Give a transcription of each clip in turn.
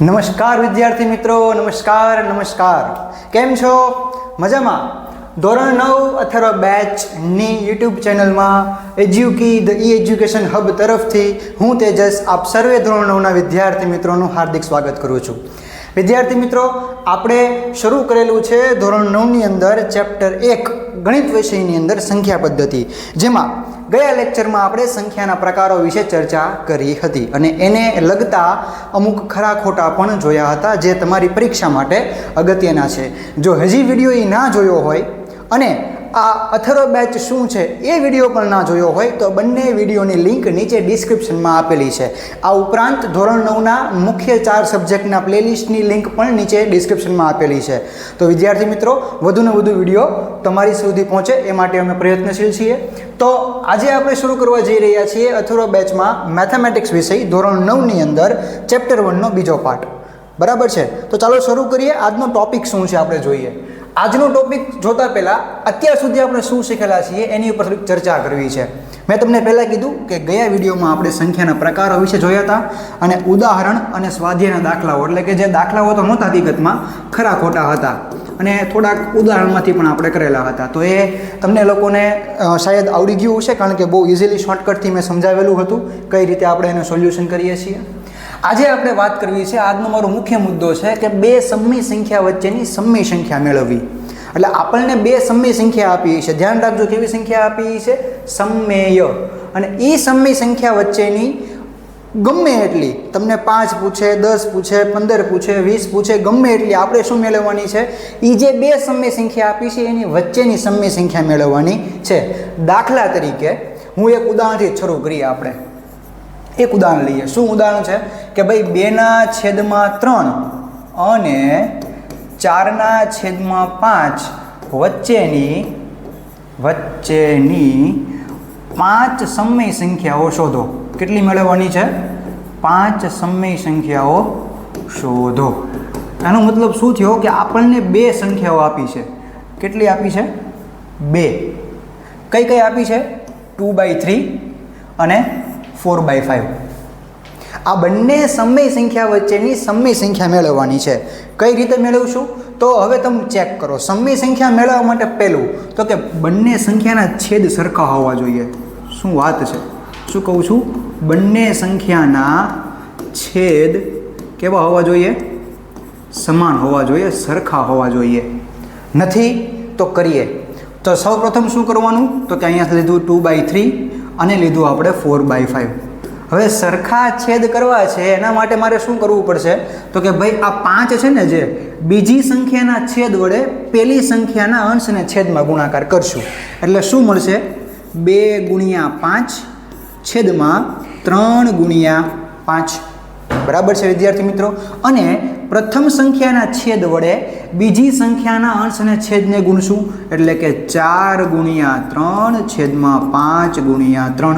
નમસ્કાર વિદ્યાર્થી મિત્રો, નમસ્કાર. કેમ છો? મજામાં? ધોરણ 9 અથર્વ બેચની યુટ્યુબ ચેનલમાં એજ્યુકી ધ એજ્યુકેશન હબ તરફથી હું તેજસ આપ સર્વે ધોરણ 9ના વિદ્યાર્થી મિત્રોનું હાર્દિક સ્વાગત કરું છું. વિદ્યાર્થી મિત્રો, આપણે શરૂ કરેલું છે ધોરણ 9ની અંદર ચેપ્ટર 1 ગણિત વિષયની અંદર સંખ્યા પદ્ધતિ, જેમાં ગયા લેક્ચરમાં આપણે સંખ્યાના પ્રકારો વિશે ચર્ચા કરી હતી અને એને લગતા અમુક ખરા ખોટા પણ જોયા હતા, જે તમારી પરીક્ષા માટે અગત્યના છે. જો હજી વિડીયો એ ના જોયો હોય અને આ અથર્વ બેચ શું છે એ વિડીયો પણ ના જોયો હોય તો બંને વિડીયોની લિંક નીચે ડિસ્ક્રિપ્શનમાં આપેલી છે. આ ઉપરાંત ધોરણ 9ના મુખ્ય 4 સબ્જેક્ટના પ્લેલિસ્ટની લિંક પણ નીચે ડિસ્ક્રિપ્શનમાં આપેલી છે. તો વિદ્યાર્થી મિત્રો, વધુને વધુ વિડીયો તમારી સુધી પહોંચે એ માટે અમે પ્રયત્નશીલ છીએ. તો આજે આપણે શરૂ કરવા જઈ રહ્યા છીએ અથર્વ બેચમાં મેથેમેટિક્સ વિષય ધોરણ 9ની અંદર ચેપ્ટર 1નો બીજો પાર્ટ. બરાબર છે? તો ચાલો શરૂ કરીએ. આજનો ટોપિક શું છે આપણે જોઈએ. આજનો ટોપિક જોતા પહેલાં અત્યાર સુધી આપણે શું શીખેલા છીએ એની ઉપર થોડીક ચર્ચા કરવી છે. મેં તમને પહેલાં કીધું કે ગયા વિડીયોમાં આપણે સંખ્યાના પ્રકારો વિશે જોયા હતા અને ઉદાહરણ અને સ્વાધ્યાયના દાખલાઓ, એટલે કે જે દાખલાઓ તો નહોતા હકીકતમાં, ખરા ખોટા હતા અને થોડાક ઉદાહરણમાંથી પણ આપણે કરેલા હતા. તો એ તમને લોકોને શાયદ આવડી ગયું હશે, કારણ કે બહુ ઇઝીલી શોર્ટકટથી મેં સમજાવેલું હતું કઈ રીતે આપણે એનું સોલ્યુશન કરીએ છીએ. આજે આપણે વાત કરવી છે, આજનો મારો મુખ્ય મુદ્દો છે કે બે સમય સંખ્યા વચ્ચેની સમય સંખ્યા મેળવવી. એટલે આપણને બે સમય સંખ્યા આપી છે, ધ્યાન રાખજો કેવી સંખ્યા આપી છે, સમમેય. અને એ સમય સંખ્યા વચ્ચેની ગમે એટલી, તમને 5 પૂછે, 10 પૂછે, 15 પૂછે, 20 પૂછે, ગમે એટલી આપણે શું મેળવવાની છે, એ જે બે સમય સંખ્યા આપી છે એની વચ્ચેની સમય સંખ્યા મેળવવાની છે. દાખલા તરીકે હું એક ઉદાહરણથી શરૂ કરીએ. આપણે એક ઉદાહરણ લઈએ. શું ઉદાહરણ છે કે ભાઈ 2/3 અને 4/5 વચ્ચેની 5 સમય સંખ્યાઓ શોધો. કેટલી મેળવવાની છે? 5 સમય સંખ્યાઓ શોધો. એનો મતલબ શું થયો કે આપણને બે સંખ્યાઓ આપી છે. કેટલી આપી છે? બે. કઈ કઈ આપી છે? 2/3 અને 4/5. આ બંને સમય સંખ્યા વચ્ચેની સમય સંખ્યા મેળવવાની છે. કઈ રીતે મેળવશું? તો હવે તમે ચેક કરો. સમય સંખ્યા મેળવવા માટે પહેલું તો કે બંને સંખ્યાના છેદ સરખા હોવા જોઈએ. શું વાત છે? શું કહું છું? બંને સંખ્યાના છેદ કેવા હોવા જોઈએ? સમાન હોવા જોઈએ, સરખા હોવા જોઈએ. નથી તો કરીએ. તો સૌપ્રથમ શું કરવાનું? તો કે અહીંયા લીધું 2/3 અને લીધું આપણે 4/5. હવે સરખા છેદ કરવા છે એના માટે મારે શું કરવું પડશે? તો કે ભાઈ આ 5 છે ને, જે બીજી સંખ્યાના છેદ વડે પેલી સંખ્યાના અંશને છેદમાં ગુણાકાર કરશું. એટલે શું મળશે? 2 × 5 છેદમાં 3 × 5. બરાબર છે વિદ્યાર્થી મિત્રો? અને પ્રથમ સંખ્યાના છેદ વડે બીજી સંખ્યાના અંશને છેદને ગુણશું, એટલે કે 4 × 3 છેદમાં 5 × 3.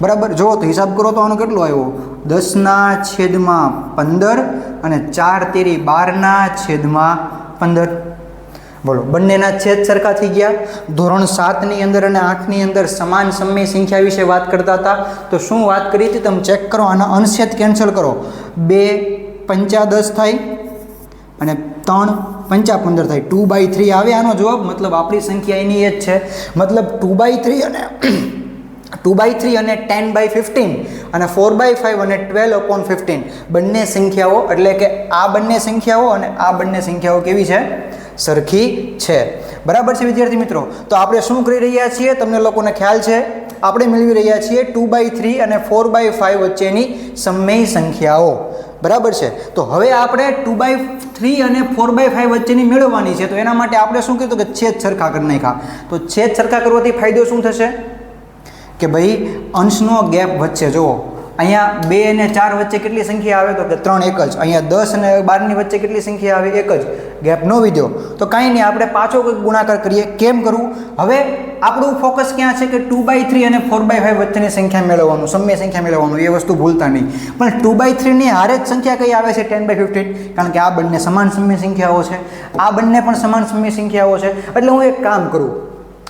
બરાબર? જુઓ તો હિસાબ કરો તો આનો કેટલો આવ્યો? 10/15 અને 4 તેરી 12/15. બોલો, બંનેના છેદ સરખા થઈ ગયા. ધોરણ 7ની અંદર અને 8ની અંદર સમાન સમય સંખ્યા વિશે વાત કરતા હતા. તો શું વાત કરી હતી તમે ચેક કરો. આના અંશછેદ કેન્સલ કરો. 2 × 5 = 10 થાય અને 3 × 5 = 15 થાય. 2/3 આવે આનો જવાબ. મતલબ આપણી સંખ્યા એની એ જ છે. મતલબ 2/3 અને 10/15 અને 4/5 અને 12/15 બંને સંખ્યાઓ, એટલે કે આ બંને સંખ્યાઓ અને આ બંને સંખ્યાઓ કેવી છે? સરખી છે. બરાબર છે વિદ્યાર્થી મિત્રો? તો આપણે શું કરી રહ્યા છીએ તમને લોકોને ખ્યાલ છે? આપણે મેળવી રહ્યા છીએ 2/3 અને 4/5 વચ્ચેની સમય સંખ્યાઓ. બરાબર છે? તો હવે આપણે 2/3 અને 4/5 વચ્ચેની મેળવવાની છે. તો એના માટે આપણે શું કીધું કે છેદ સરખા કરી નાખ્યા. તો છેદ સરખા કરવાથી ફાયદો શું થશે કે ભાઈ અંશનો ગેપ વચ્ચે જુઓ. અહીંયા 2 અને 4 વચ્ચે કેટલી સંખ્યા આવે? તો કે 3 એક જ. અહીંયા 10 અને 12ની વચ્ચે કેટલી સંખ્યા આવે? એક જ. ગેપ ન વિધ્યો તો કાંઈ નહીં, આપણે પાછો કંઈક ગુણાકાર કરીએ. કેમ કરવું? હવે આપણું ફોકસ ક્યાં છે કે 2/3 અને 4/5 વચ્ચેની સંખ્યા મેળવવાનું, સમય સંખ્યા મેળવવાનું. એ વસ્તુ ભૂલતા નહીં. પણ 2/3ની હારે જ સંખ્યા કઈ આવે છે? 10/15. કારણ કે આ બંને સમાન સમય સંખ્યાઓ છે, આ બંને પણ સમાન સમય સંખ્યાઓ છે. એટલે હું એક કામ કરું,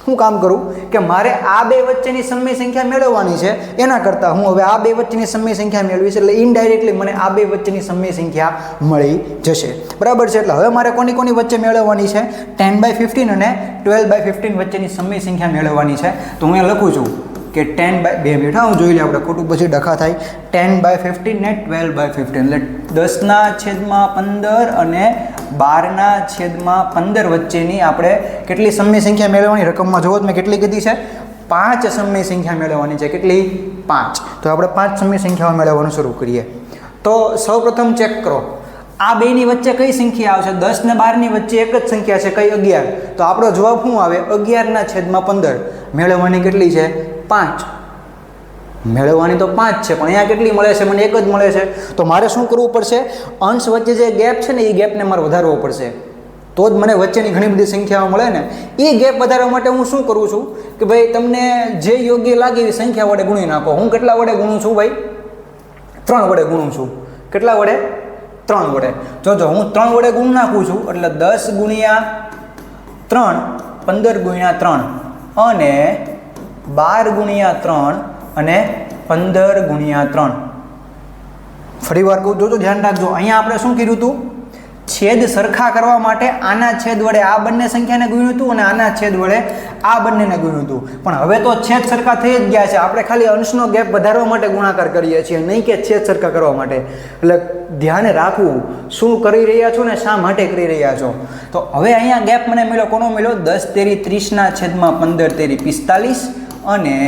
શું કામ કરું કે મારે આ બે વચ્ચેની સમય સંખ્યા મેળવવાની છે, એના કરતાં હું હવે આ બે વચ્ચેની સમય સંખ્યા મેળવીશ એટલે ઇનડાયરેક્ટલી મને આ બે વચ્ચેની સમય સંખ્યા મળી જશે. બરાબર છે. એટલે હવે મારે કોની વચ્ચે મેળવવાની છે? 10/15 અને 12/15 વચ્ચેની સમય સંખ્યા મેળવવાની છે. તો હું લખું છું કે 10/2 મિનિટ હું જોઈ લે આપણે ખોટું પછી ડખા થાય. 10/15 ને 12/15 એટલે 10/15 અને 12/15 વચ્ચેની આપણે કેટલી સમય સંખ્યા મેળવવાની? રકમમાં જોવો તો મેં કેટલી કીધી છે? 5 સમય સંખ્યા મેળવવાની છે. કેટલી? 5. તો આપણે 5 સમય સંખ્યાઓ મેળવવાનું શરૂ કરીએ. તો સૌપ્રથમ ચેક કરો આ બેની વચ્ચે કઈ સંખ્યા આવશે? 10 ને 12 ની વચ્ચે એક જ સંખ્યા છે, કઈ? 11. તો આપણો જવાબ શું આવે? 11/15. મેળવવાની કેટલી છે? 5. મેળવવાની તો 5 છે, પણ અહીંયા કેટલી મળે છે? મને એક જ મળે છે. તો મારે શું કરવું પડશે? અંશ વચ્ચે જે ગેપ છે ને એ ગેપને મારે વધારવો પડશે, તો જ મને વચ્ચેની ઘણી બધી સંખ્યાઓ મળે ને. એ ગેપ વધારવા માટે હું શું કરું છું કે ભાઈ તમને જે યોગ્ય લાગે એવી સંખ્યા વડે ગુણી નાખો. હું કેટલા વડે ગુણું છું ભાઈ? 3 વડે ગુણું છું. કેટલા વડે? 3 વડે. જોજો હું 3 વડે ગુણ નાખું છું એટલે 10 ગુણ્યા 3 15 ગુણ્યા 3 અને 12 ગુણ્યા 3 અને 15 ગુણ્યા 3. ફરી વાર કહું, જોજો ધ્યાન રાખજો. અહીંયા આપણે શું કર્યું હતું? છેદ સરખા કરવા માટે આના છેદ વડે આ બંને સંખ્યાને ગુણ્યું હતું અને આના છેદ વડે આ બંનેને ગુણ્યું હતું. પણ હવે તો છેદ સરખા થઈ જ ગયા છે. આપણે ખાલી અંશનો ગેપ વધારવા માટે ગુણાકાર કરીએ છીએ, નહીં કે છેદ સરખા કરવા માટે. એટલે ધ્યાન રાખવું શું કરી રહ્યા છો ને શા માટે કરી રહ્યા છો. તો હવે અહીંયા ગેપ મને મળ્યો. કોનો મળ્યો? 10 તેરી 30/15 તેરી 45 અને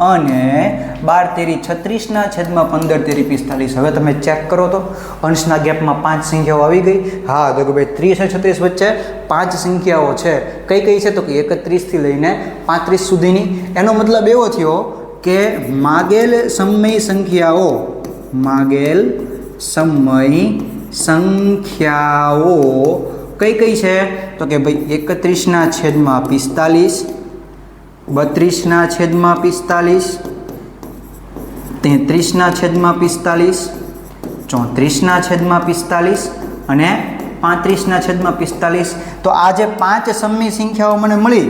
12 તેરી 36/15 તેરી 45. હવે તમે ચેક કરો તો અંશના ગેપમાં 5 સંખ્યાઓ આવી ગઈ. હા તો કે ભાઈ 30 અને 36 વચ્ચે 5 સંખ્યાઓ છે. કઈ કઈ છે? તો કે 31 થી લઈને 35 સુધીની. એનો મતલબ એવો થયો કે માગેલ સમય સંખ્યાઓ કઈ કઈ છે? તો કે ભાઈ 31/45, 32/45, 33/45, 34/45 અને 35/45. તો આ જે 5 સમય સંખ્યાઓ મને મળી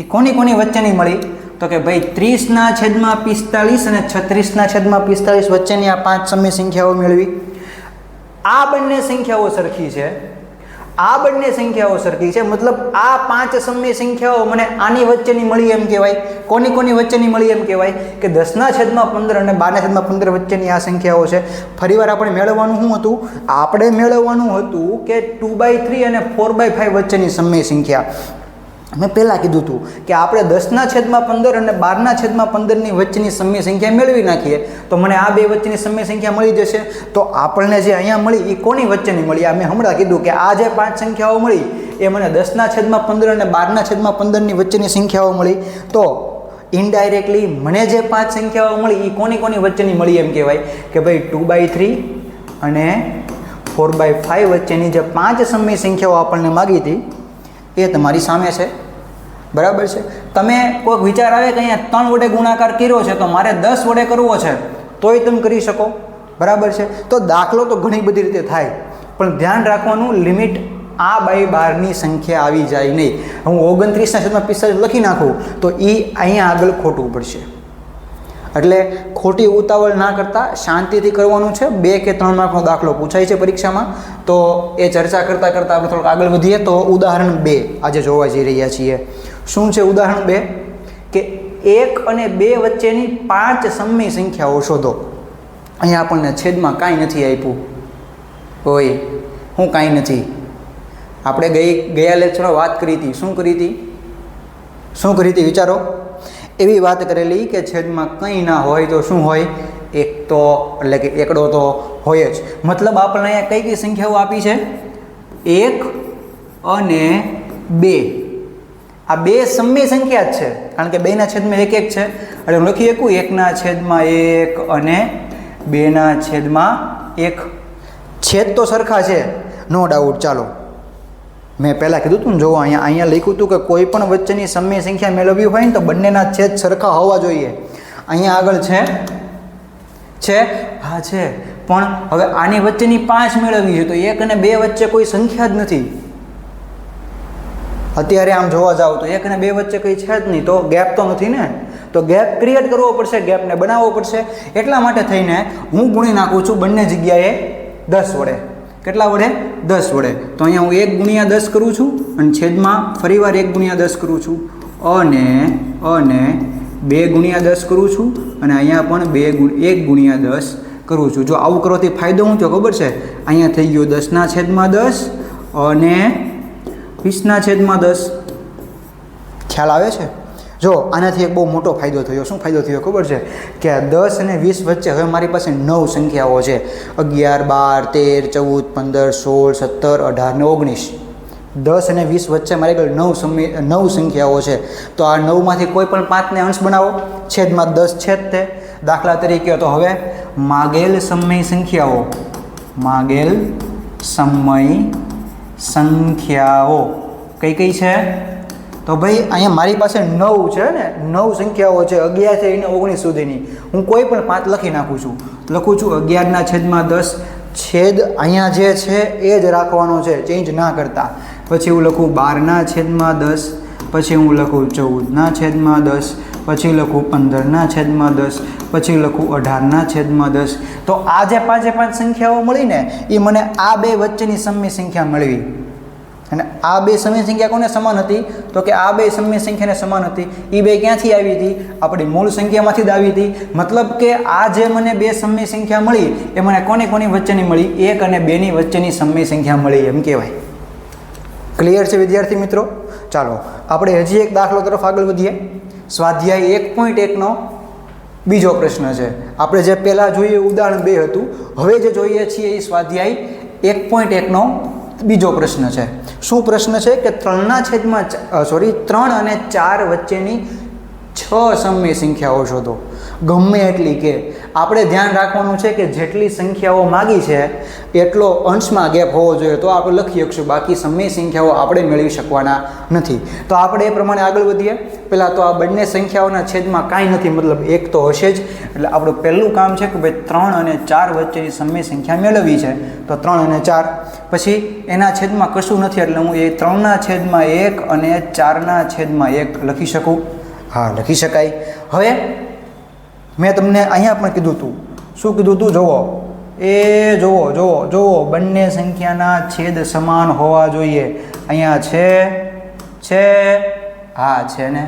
એ કોની વચ્ચેની મળી? તો કે ભાઈ 30/45 અને 36/45 વચ્ચેની આ 5 સમય સંખ્યાઓ મેળવી. આ બંને સંખ્યાઓ સરખી છે. આ બંને સંખ્યાઓ સરખી છે, મતલબ આ 5 સમય સંખ્યાઓ મને આની વચ્ચેની મળી એમ કહેવાય. કોની વચ્ચેની મળી એમ કહેવાય? કે 10/15 અને 12/15 વચ્ચેની આ સંખ્યાઓ છે. ફરીવાર આપણે મેળવવાનું શું હતું? આપણે મેળવવાનું હતું કે 2/3 અને 4/5 વચ્ચેની સમય સંખ્યા. મેં પહેલાં કીધું હતું કે આપણે 10/15 અને 12/15 ની વચ્ચેની સમય સંખ્યા મેળવી નાખીએ તો મને આ બે વચ્ચેની સમય સંખ્યા મળી જશે. તો આપણને જે અહીંયા મળી એ કોની વચ્ચેની મળી? આ મેં હમણાં કીધું કે આ જે 5 સંખ્યાઓ મળી એ મને 10/15 અને 12/15 ની વચ્ચેની સંખ્યાઓ મળી. તો ઇનડાયરેક્ટલી મને જે 5 સંખ્યાઓ મળી એ કોની વચ્ચેની મળી એમ કહેવાય કે ભાઈ 2/3 અને 4/5 વચ્ચેની જે 5 સમય સંખ્યાઓ આપણને માગી હતી એ તમારી સામે છે. બરાબર છે. તમે કોઈક વિચાર આવે કે અહીંયા 3 વડે ગુણાકાર કર્યો છે તો મારે 10 વડે કરવો છે તોય તમે કરી શકો. બરાબર છે. તો દાખલો તો ઘણી બધી રીતે થાય, પણ ધ્યાન રાખવાનું લિમિટ આ બાય 12ની સંખ્યા આવી જાય નહીં. હું 29/45 લખી નાખું તો એ અહીંયા આગળ ખોટું પડશે. એટલે ખોટી ઉતાવળ ના કરતાં શાંતિથી કરવાનું છે. 2 કે 3 માર્કનો દાખલો પૂછાય છે પરીક્ષામાં, તો એ ચર્ચા કરતાં આપણે થોડુંક આગળ વધીએ. તો ઉદાહરણ 2 આજે જોવા જઈ રહ્યા છીએ. શું છે ઉદાહરણ 2? કે 1 અને 2 વચ્ચેની 5 સમય સંખ્યાઓ શોધો. અહીંયા આપણને છેદમાં કાંઈ નથી આપ્યું હોય. હું કાંઈ નથી. આપણે ગયા લેક્ચરમાં વાત કરી હતી. શું કરી હતી વિચારો? એવી વાત કરેલી કે છેદમાં કંઈ ના હોય તો શું હોય? એક તો એટલે કે એકડો તો હોય જ. મતલબ આપણને અહીંયા કઈ સંખ્યાઓ આપી છે? 1 અને 2. આ બે સમય સંખ્યા જ છે, કારણ કે 2/1 છે. એટલે હું લખી શકું 1/1 અને 2/1. છેદ તો સરખા છે, નો ડાઉટ. ચાલો, મેં પહેલાં કીધું હતું ને, જો અહીંયા લખ્યું હતું કે કોઈ પણ વચ્ચેની સમય સંખ્યા મેળવવી હોય ને તો બંનેના છેદ સરખા હોવા જોઈએ. અહીંયા આગળ છે હા છે, પણ હવે આની વચ્ચેની 5 મેળવવી છે તો 1 અને 2 વચ્ચે કોઈ સંખ્યા જ નથી. અત્યારે આમ જોવા જાવ તો 1 અને 2 વચ્ચે કંઈ છે જ નહીં, તો ગેપ તો નથી ને, તો ગેપ ક્રિએટ કરવો પડશે, ગેપને બનાવવો પડશે. એટલા માટે થઈને હું ગુણી નાખું છું બંને જગ્યાએ 10 વડે. કેટલા વડે? 10 વડે. તો અહીંયા હું 1 ગુણ્યા 10 કરું છું અને છેદમાં ફરીવાર 1 ગુણ્યા 10 કરું છું અને 2 ગુણ્યા 10 કરું છું અને અહીંયા પણ 1 ગુણ્યા 10 કરું છું. જો આવું કરવાથી ફાયદો શું થયો ખબર છે? અહીંયા થઈ ગયો 10/10 અને 20/10. ખ્યાલ આવે છે? જો આનાથી એક બહુ મોટો ફાયદો થયો. શું ફાયદો થયો ખબર છે? કે 10 અને 20 વચ્ચે હવે મારી પાસે 9 સંખ્યાઓ છે. 11, 12, 13, 14, 15, 16, 17, 18 ને 19. 10 અને 20 વચ્ચે મારી આગળ 9 સંખ્યાઓ છે. તો આ 9માંથી કોઈ પણ 5ને અંશ બનાવો, છેદમાં 10 છે જ તે. દાખલા તરીકે તો હવે માગેલ સમય સંખ્યાઓ, માગેલ સમય સંખ્યાઓ કઈ કઈ છે? તો ભાઈ અહીંયા મારી પાસે 9 છે ને, 9 સંખ્યાઓ છે 11 થી 19 સુધીની. હું કોઈ પણ 5 લખી નાખું છું. લખું છું 11/10. છેદ અહીંયા જે છે એ જ રાખવાનો છે, ચેન્જ ના કરતા. પછી હું લખું 12/10, પછી હું લખું 14/10, પછી લખું 15/10, પછી લખું 18/10. તો આ જે 5 સંખ્યાઓ મળીને એ મને આ બે વચ્ચેની સમય સંખ્યા મળવી. અને આ બે સમય સંખ્યા કોને સમાન હતી? તો કે આ બે સમય સંખ્યાને સમાન હતી. એ બે ક્યાંથી આવી હતી? આપણી મૂળ સંખ્યામાંથી જ આવી હતી. મતલબ કે આ જે મને બે સમય સંખ્યા મળી એ મને કોની વચ્ચેની મળી? 1 અને 2ની વચ્ચેની સમય સંખ્યા મળી એમ કહેવાય. ક્લિયર છે વિદ્યાર્થી મિત્રો? ચાલો આપણે હજી એક દાખલો તરફ આગળ વધીએ. સ્વાધ્યાય 1.1નો બીજો પ્રશ્ન છે. આપણે જે પહેલાં જોઈએ ઉદાહરણ 2 હતું, હવે જે જોઈએ છીએ એ સ્વાધ્યાય 1.1નો બીજો પ્રશ્ન છે. શું પ્રશ્ન છે? કે 3 અને 4 વચ્ચેની 6 સમય સંખ્યાઓ શોધો. ગમે એટલી કે આપણે ધ્યાન રાખવાનું છે કે જેટલી સંખ્યાઓ માગી છે એટલો અંશમાં ગેપ હોવો જોઈએ, તો આપણે લખી શકશું. બાકી સમય સંખ્યાઓ આપણે મેળવી શકવાના નથી. તો આપણે એ પ્રમાણે આગળ વધીએ. પહેલાં તો આ બંને સંખ્યાઓના છેદમાં કાંઈ નથી, મતલબ 1 તો હશે જ. એટલે આપણું પહેલું કામ છે કે ભાઈ 3 અને 4 વચ્ચેની સમય સંખ્યા મેળવવી છે. તો 3 અને 4, પછી એના છેદમાં કશું નથી એટલે હું એ 3/1 અને 4/1 લખી શકું. હા, લખી શકાય. હવે મેં તમને અહીંયા પણ કીધું હતું. શું કીધું હતું? જુઓ બંને સંખ્યાના છેદ સમાન હોવા જોઈએ. અહીંયા છે હા છે ને,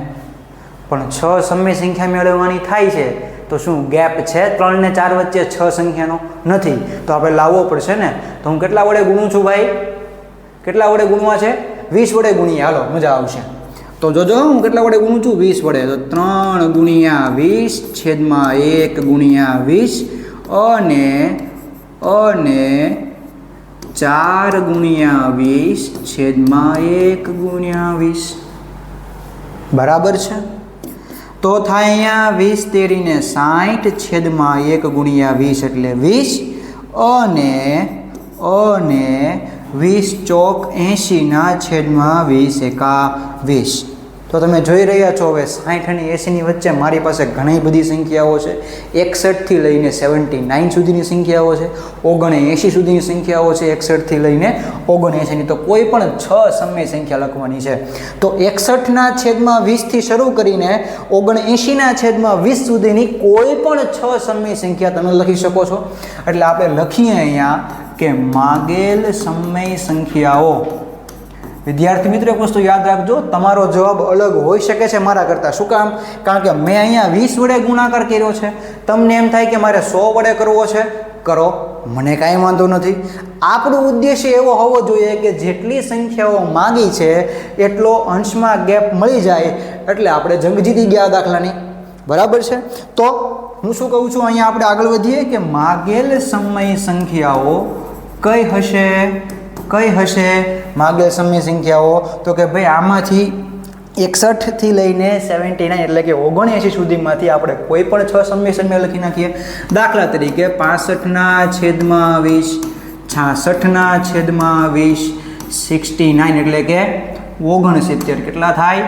પણ 6 સમય સંખ્યા મેળવવાની થાય છે તો શું ગેપ છે 3 અને 4 વચ્ચે 6 સંખ્યાનો? નથી. તો આપણે લાવવો પડશે ને. તો હું કેટલા વડે ગુણું છું ભાઈ? કેટલા વડે ગુણવા છે? 20 વડે ગુણીએ. હાલો, મજા આવશે. તો જોજો હું કેટલા વડે ગુણું છું? 20 વડે. તો 3 × 20 છેદમાં 1 × 20 અને 4 × 20 છેદમાં 1 × 20. બરાબર છે? તો થાય અહીંયા 20 તેરીને 60 છેદમાં 1 × 20 એટલે 20 અને 20 ચોક 80 છેદમાં 20 એકા 20. તો તમે જોઈ રહ્યા છો હવે 60 અને 80ની વચ્ચે મારી પાસે ઘણી બધી સંખ્યાઓ છે. 61 થી લઈને 79 સુધીની સંખ્યાઓ છે, 79 સુધીની સંખ્યાઓ છે, 61 થી લઈને 79ની. તો કોઈ પણ 6 સમય સંખ્યા લખવાની છે. તો 61/20 થી શરૂ કરીને 79/20 સુધીની કોઈ પણ 6 સમય સંખ્યા તમે લખી શકો છો. એટલે આપણે લખીએ અહીંયા કે માગેલ સમય સંખ્યાઓ. વિદ્યાર્થી મિત્રો, એક વસ્તુ યાદ રાખજો, તમારો જવાબ અલગ હોઈ શકે છે મારા કરતાં. શું કામ? કારણ કે મેં અહીંયા 20 વડે ગુણાકાર કર્યો છે. તમને એમ થાય કે મારે 100 વડે કરવો છે, કરો, મને કાંઈ વાંધો નથી. આપણું ઉદ્દેશ્ય એવો હોવો જોઈએ કે જેટલી સંખ્યાઓ માગી છે એટલો અંશમાં ગેપ મળી જાય, એટલે આપણે જંગ જીતી ગયા દાખલાની. બરાબર છે? તો હું શું કહું છું, અહીંયા આપણે આગળ વધીએ કે માગેલ સમય સંખ્યાઓ કઈ હશે? માગેલ સમય સંખ્યાઓ તો કે ભાઈ આમાંથી 61 થી લઈને 79 એટલે કે 79 સુધીમાંથી આપણે કોઈ પણ 6 સમય સંખ્યા લખી નાખીએ. દાખલા તરીકે 65/20, 66/20, 69 એટલે કે 69. કેટલા થાય?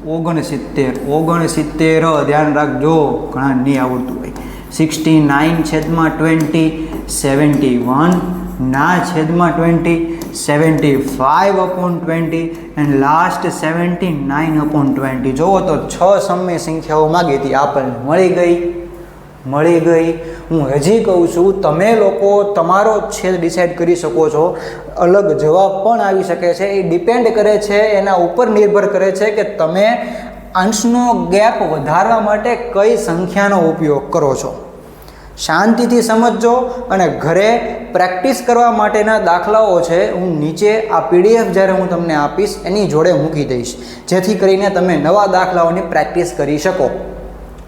69. ધ્યાન રાખજો, ઘણા નહીં આવડતું હોય. 69/20, 71/20, 75/20 એન્ડ લાસ્ટ 79/20. જુઓ તો 6 સમય સંખ્યાઓ માગી હતી, આપણને મળી ગઈ. હું હજી કહું છું, તમે લોકો તમારો છેદ ડિસાઇડ કરી શકો છો. અલગ જવાબ પણ આવી શકે છે. એ ડિપેન્ડ કરે છે, એના ઉપર નિર્ભર કરે છે કે તમે અંશનો ગેપ વધારવા માટે કઈ સંખ્યાનો ઉપયોગ કરો છો. શાંતિથી સમજજો અને ઘરે પ્રેક્ટિસ કરવા માટેના દાખલાઓ છે હું નીચે આ PDF જ્યારે હું તમને આપીશ એની જોડે મૂકી દઈશ, જેથી કરીને તમે નવા દાખલાઓની પ્રેક્ટિસ કરી શકો.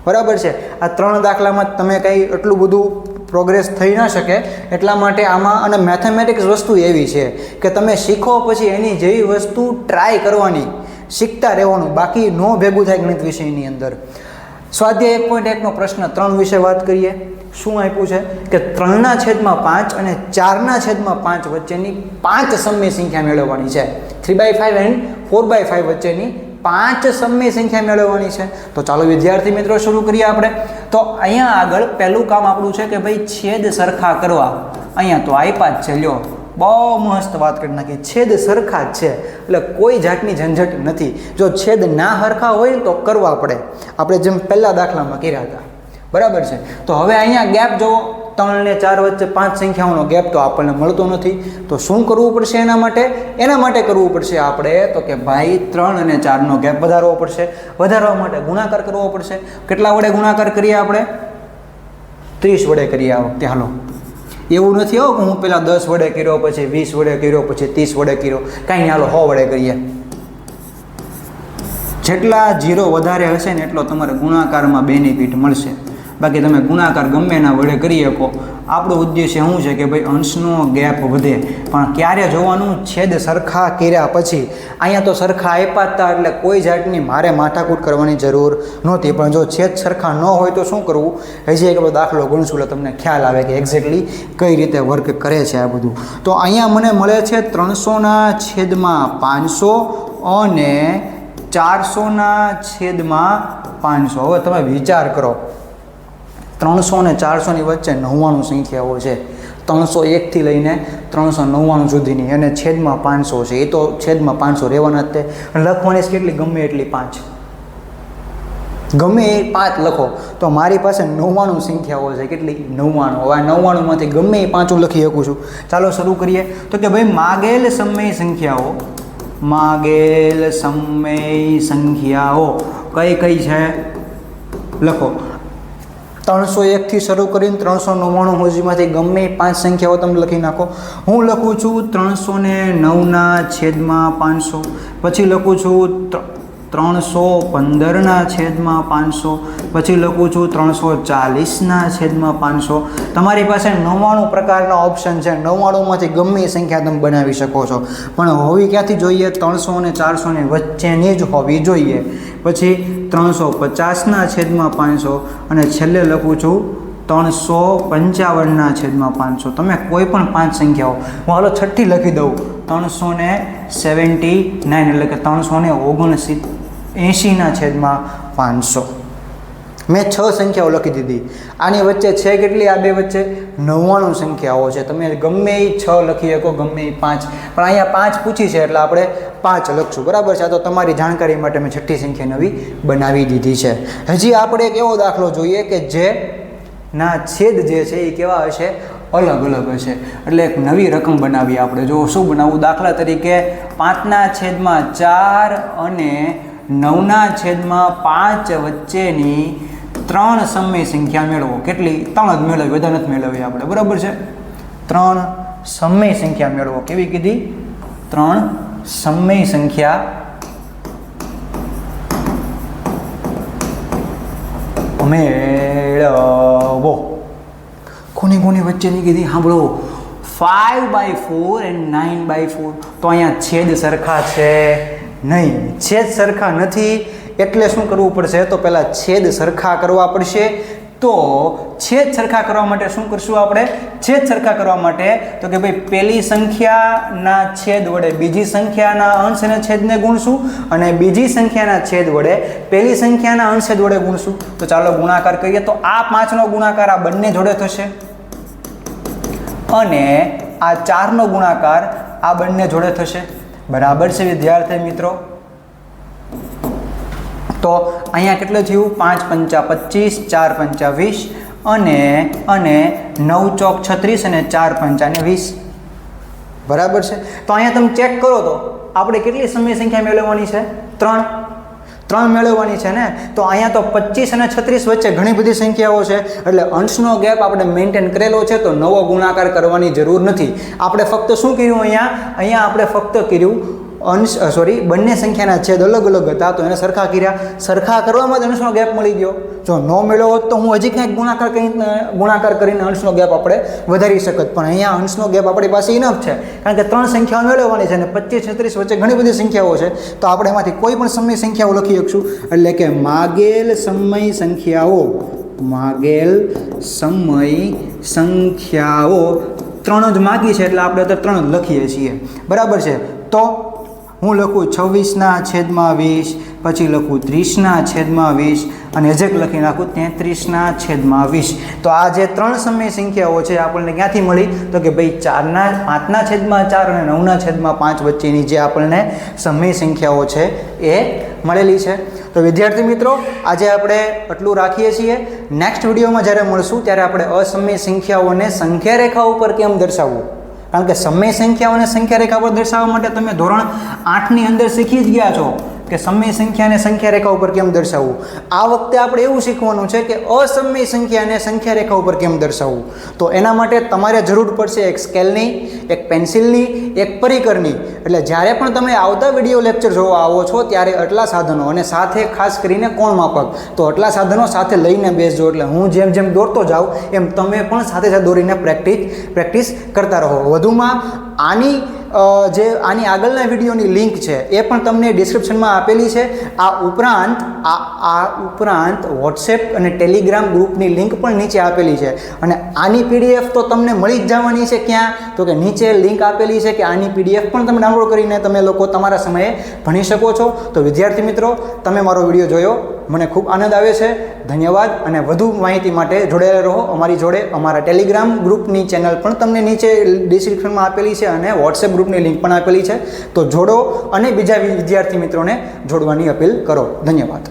બરાબર છે. આ 3 દાખલામાં તમે કંઈ એટલું બધું પ્રોગ્રેસ થઈ ના શકે, એટલા માટે આમાં. અને મેથેમેટિક્સ વસ્તુ એવી છે કે તમે શીખો પછી એની જેવી વસ્તુ ટ્રાય કરવાની, શીખતા રહેવાનું, બાકી નો ભેગું થાય ગણિત વિષયની અંદર. સ્વાધ્યાય 1.1નો પ્રશ્ન 3 વિશે વાત કરીએ. શું આપ્યું છે કે 3/5 અને 4/5 વચ્ચેની 5 સમય સંખ્યા મેળવવાની છે. 3/5 એન્ડ 4/5 વચ્ચેની 5 સમય સંખ્યા મેળવવાની છે. તો ચાલો વિદ્યાર્થી મિત્રો શરૂ કરીએ આપણે. તો અહીંયા આગળ પહેલું કામ આપણું છે કે ભાઈ છેદ સરખા કરવા. અહીંયા તો આપ્યા જ છે, લ્યો બહુ મસ્ત વાત કરી નાખી. છેદ સરખા જ છે એટલે કોઈ જાતની ઝંઝટ નથી. જો છેદ ના સરખા હોય તો કરવા પડે, આપણે જેમ પહેલા દાખલામાં કર્યા હતા. બરાબર છે. તો હવે અહીંયા ગેપ જુઓ, 3 અને 4 વચ્ચે 5 સંખ્યાઓનો ગેપ તો આપણને મળતો નથી. તો શું કરવું પડશે એના માટે કરવું પડશે આપણે તો કે ભાઈ 3 અને 4નો ગેપ વધારવો પડશે. વધારવા માટે ગુણાકાર કરવો પડશે. કેટલા વડે ગુણાકાર કરીએ આપણે? 30 વડે કરીએ આ વખતે. હાલો, એવું નથી હો કે હું પહેલાં 10 વડે કર્યો, પછી 20 વડે કર્યો, પછી 30 વડે કર્યો. કાંઈ નહીં, હાલો 100 વડે કરીએ. જેટલા 0 વધારે હશે ને એટલો તમારે ગુણાકારમાં બેનિફિટ મળશે. બાકી તમે ગુણાકાર ગમે એના વડે કરી શકો. આપણો ઉદ્દેશ્ય શું છે કે ભાઈ અંશનો ગેપ વધે, પણ ક્યારે જોવાનું? છેદ સરખા કર્યા પછી. અહીંયા તો સરખા આપ્યા હતા એટલે કોઈ જાતની મારે માથાકૂટ કરવાની જરૂર નહોતી. પણ જો છેદ સરખા ન હોય તો શું કરવું? હજી એક દાખલો ગણશું એટલે તમને ખ્યાલ આવે કે એક્ઝેક્ટલી કઈ રીતે વર્ક કરે છે આ બધું. તો અહીંયા મને મળે છે 300/500 અને 400/500. હવે તમે વિચાર કરો, 300 અને 400ની વચ્ચે 99 સંખ્યાઓ છે. 301 થી લઈને 399 સુધીની, અને છેદમાં 500 છે. એ તો છેદમાં 500 રહેવાના જ તે. લખવાની કેટલી? ગમે એટલી 5, ગમે એ 5 લખો તો મારી પાસે 99 સંખ્યાઓ છે. કેટલી? 99. હવે 99માંથી ગમે એ 5 લખી શકું છું. ચાલો શરૂ કરીએ. તો કે ભાઈ માગેલ સમય સંખ્યાઓ કઈ છે લખો. 301 થી શરૂ કરીને 399 સુધીમાંથી ગમે 5 સંખ્યાઓ તમે લખી નાખો. હું લખું છું 309/500, પછી લખું છું 315/500, પછી લખું છું 340/500. તમારી પાસે 99 પ્રકારના ઓપ્શન છે. 99માંથી ગમે એ સંખ્યા તમે બનાવી શકો છો, પણ હોવી ક્યાંથી જોઈએ? 300 અને 400ની વચ્ચેની જ હોવી જોઈએ. પછી 350/500 અને છેલ્લે લખું છું 355/500. તમે કોઈ પણ 5 સંખ્યાઓ, હું હાલો છઠ્ઠી લખી દઉં, 379 એટલે કે 380/500. મેં 6 સંખ્યાઓ લખી દીધી. આની વચ્ચે છે કેટલી? આ બે વચ્ચે 99 સંખ્યાઓ છે. તમે ગમે એ 6 લખી શકો, ગમે એ 5, પણ અહીંયા 5 પૂછી છે એટલે આપણે 5 લખશું. બરાબર છે. આ તો તમારી જાણકારી માટે મેં છઠ્ઠી સંખ્યા નવી બનાવી દીધી છે. હજી આપણે એક એવો દાખલો જોઈએ કે જે ના છેદ જે છે એ કેવા હશે? અલગ હશે. એટલે એક નવી રકમ બનાવીએ આપણે. જો શું બનાવવું? દાખલા તરીકે 5/4 અને 9/5 વચ્ચેની 3 સમય સંખ્યા મેળવો. કેટલી? 3 જ મેળવી, વધારે નથી મેળવી આપણે. બરાબર છે. 3 સમય સંખ્યા મેળવો. કેવી કીધી? 3 સમય સંખ્યા મેળવો. કોની વચ્ચેની કીધી? સાંભળો, 5/4 and 9/4. તો અહીંયા છેદ સરખા છે નહીં. છેદ સરખા નથી એટલે શું કરવું પડશે? તો પહેલાં છેદ સરખા કરવા પડશે. તો છેદ સરખા કરવા માટે શું કરશું આપણે? છેદ સરખા કરવા માટે તો કે ભાઈ પહેલી સંખ્યાના છેદ વડે બીજી સંખ્યાના અંશ અને છેદને ગુણશું, અને બીજી સંખ્યાના છેદ વડે પહેલી સંખ્યાના અંશ છેદ વડે ગુણશું. તો ચાલો ગુણાકાર કરીએ. તો આ 5નો ગુણાકાર આ બંને જોડે થશે, અને આ 4નો ગુણાકાર આ બંને જોડે થશે. બરાબર છે વિદ્યાર્થી મિત્રો. તો અહીંયા કેટલું થયું? 5 પંચા 25, 4 પંચા 20 અને 9 ચોક 36 અને 4 પંચા 20. બરાબર છે. તો અહીંયા તમે ચેક કરો તો આપણે કેટલી સમય સંખ્યા મેળવવાની છે? 3 મેળવવાની છે ને. તો અહીંયા તો 25 અને 36 વચ્ચે ઘણી બધી સંખ્યાઓ છે, એટલે અંશનો ગેપ આપણે મેન્ટેન કરેલો છે, તો નવો ગુણાકાર કરવાની જરૂર નથી. આપણે ફક્ત શું કર્યું? અહીંયા આપણે ફક્ત કર્યું બંને સંખ્યાના છેદ અલગ અલગ હતા, તો એને સરખા કર્યા. સરખા કરવામાં જ અંશનો ગેપ મળી ગયો. જો ન મેળવ્યો હોત તો હું હજી ક્યાંક ગુણાકાર કરીને અંશનો ગેપ આપણે વધારી શકત, પણ અહીંયા અંશનો ગેપ આપણી પાસે ઇનફ છે, કારણ કે 3 સંખ્યાઓ મેળવવાની છે અને 25 36 વચ્ચે ઘણી બધી સંખ્યાઓ છે, તો આપણે એમાંથી કોઈ પણ સમય સંખ્યાઓ લખી શકશું. એટલે કે માગેલ સમય સંખ્યાઓ 3 જ માગી છે, એટલે આપણે અત્યારે 3 જ લખીએ છીએ. બરાબર છે. તો હું લખું 26/20, પછી લખું 30/20 અને એજેક લખી નાખું 33/20. તો આ જે 3 સમય સંખ્યાઓ છે આપણને ક્યાંથી મળી? તો કે ભાઈ 5/4 અને 9/5 વચ્ચેની જે આપણને સમય સંખ્યાઓ છે એ મળેલી છે. તો વિદ્યાર્થી મિત્રો, આજે આપણે આટલું રાખીએ છીએ. નેક્સ્ટ વિડીયોમાં જ્યારે મળશું ત્યારે આપણે અસમય સંખ્યાઓને સંખ્યા રેખા ઉપર કેમ દર્શાવવું, કારણ કે સમય સંખ્યાઓને સંખ્યા રેખા પર દર્શાવવા માટે તમે ધોરણ 8ની અંદર શીખી જ ગયા છો કે સમય સંખ્યાને સંખ્યા રેખા ઉપર કેમ દર્શાવવું. આ વખતે આપણે એવું શીખવાનું છે કે અસમય સંખ્યાને સંખ્યા રેખા ઉપર કેમ દર્શાવવું. તો એના માટે તમારે જરૂર પડશે એક સ્કેલની, એક પેન્સિલની, એક પરિકરની. એટલે જ્યારે પણ તમે આવતા વિડીયો લેક્ચર જોવા આવો છો ત્યારે આટલા સાધનો અને સાથે ખાસ કરીને કોણ માપક, તો આટલા સાધનો સાથે લઈને બેસજો. એટલે હું જેમ જેમ દોરતો જાઉં એમ તમે પણ સાથે સાથે દોરીને પ્રેક્ટિસ કરતા રહો. વધુમાં આની આગળના વિડીયોની લિંક છે એ પણ તમને ડિસ્ક્રિપ્શનમાં આપેલી છે. આ ઉપરાંત વોટ્સએપ અને ટેલિગ્રામ ગ્રુપની લિંક પણ નીચે આપેલી છે. અને આની પીડીએફ તો તમને મળી જ જવાની છે. ક્યાં? તો કે નીચે લિંક આપેલી છે કે આની પીડીએફ પણ તમે ડાઉનલોડ કરીને તમે લોકો તમારા સમયે ભણી શકો છો. તો વિદ્યાર્થી મિત્રો, તમે મારો વિડીયો જોયો, મને ખૂબ આનંદ આવે છે. ધન્યવાદ. અને વધુ માહિતી માટે જોડાયેલા રહો અમારી જોડે. અમારા ટેલિગ્રામ ગ્રુપની ચેનલ પણ તમને નીચે ડિસ્ક્રિપ્શનમાં આપેલી છે અને વોટ્સએપ ગ્રુપની લિંક પણ આપેલી છે. તો જોડો અને બીજા વિદ્યાર્થી મિત્રોને જોડવાની અપીલ કરો. ધન્યવાદ.